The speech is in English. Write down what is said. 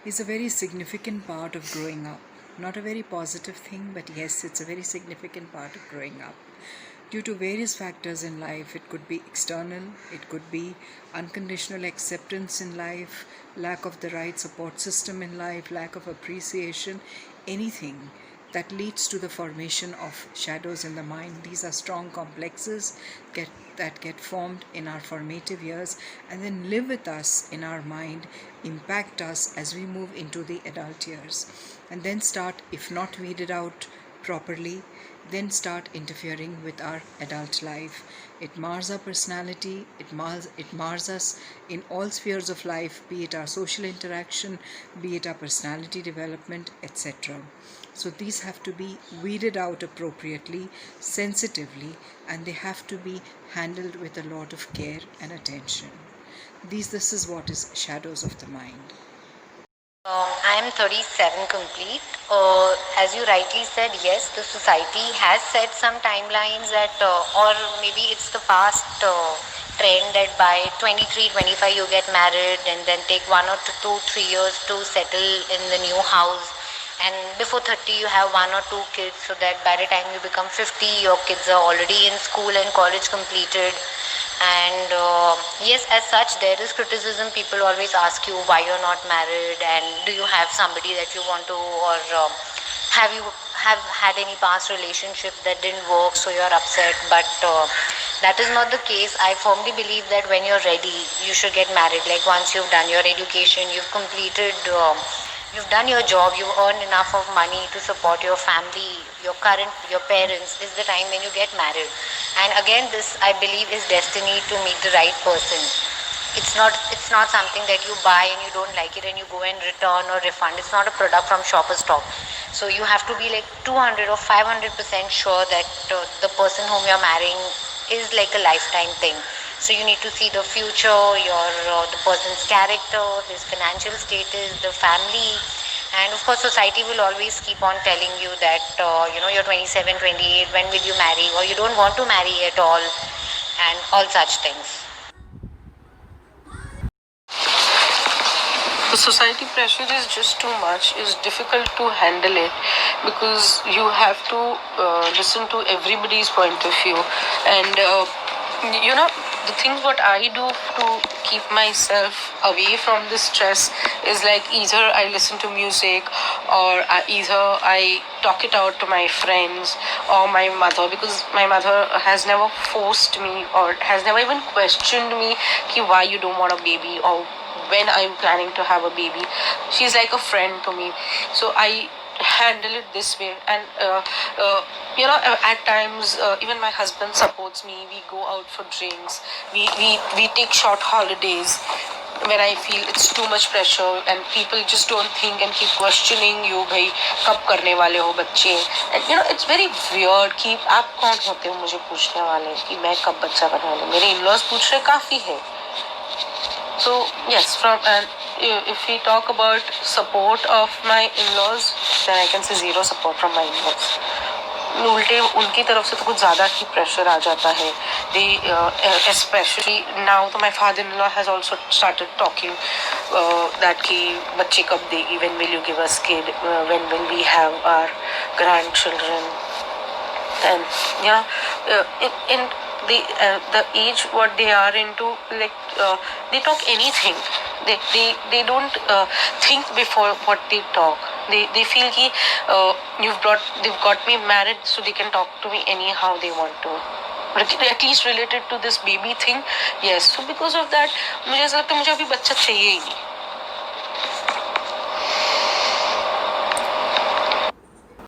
is a very significant part of growing up. Not a very positive thing, but yes, it's a very significant part of growing up. Due to various factors in life, it could be external, it could be unconditional acceptance in life, lack of the right support system in life, lack of appreciation, anything that leads to the formation of shadows in the mind. These are strong complexes that get formed in our formative years and then live with us in our mind, impact us as we move into the adult years, and then start, if not weeded out properly, then start interfering with our adult life. It mars our personality, it mars us in all spheres of life, be it our social interaction, be it our personality development, etc. So these have to be weeded out appropriately, sensitively, and they have to be handled with a lot of care and attention. This is what is shadows of the mind. I am 37 complete. As you rightly said, yes, the society has set some timelines that, or maybe it's the past trend that by 23, 25 you get married and then take 1 or 2, 3 years to settle in the new house. And before 30 you have 1 or 2 kids, so that by the time you become 50 your kids are already in school and college completed. And yes, as such there is criticism. People always ask you why you're not married, and do you have somebody that you want to, or have you have had any past relationship that didn't work so you're upset. But that is not the case. I firmly believe that when you're ready you should get married. Like once you've done your education, you've completed you've done your job, you've earned enough of money to support your family, your parents, is the time when you get married. And again, this I believe is destiny to meet the right person. It's not something that you buy and you don't like it and you go and return or refund. It's not a product from Shoppers Stop. So you have to be like 200 or 500% sure that the person whom you're marrying is like a lifetime thing. So you need to see the future, the person's character, his financial status, the family, and of course society will always keep on telling you that you're 27, 28, when will you marry, or you don't want to marry at all, and all such things. The society pressure is just too much. It's difficult to handle it because you have to listen to everybody's point of view. And the things what I do to keep myself away from this stress is like either I listen to music, or either I talk it out to my friends or my mother, because my mother has never forced me or has never even questioned me ki why you don't want a baby or when I'm planning to have a baby. She's like a friend to me. So I handle it this way. And at times even my husband supports me. We go out for drinks, we take short holidays when I feel it's too much pressure and people just don't think and keep questioning you, bhai kab karne wale ho bacche. And it's very weird कि आप कौन होते हो मुझे पूछने वाले कि मैं कब बच्चा करने वाले. मेरे in-laws पूछ रहे काफी है. So yes, if we talk about support of my in-laws, then I can say zero support from my in-laws. उल्टे उनकी तरफ से तो कुछ ज़्यादा ही प्रेशर आ जाता है. They especially now तो my father-in-law has also started talking that कि बच्चे कब देगी, when will you give us kid, when will we have our grandchildren. And in the age what they are into, like they talk anything. They don't think before what they talk. They feel कि they've got me married so they can talk to me anyhow they want to. But at least related to this baby thing, yes. So because of that मुझे ऐसा लगता है मुझे अभी बच्चा चाहिए ही नहीं.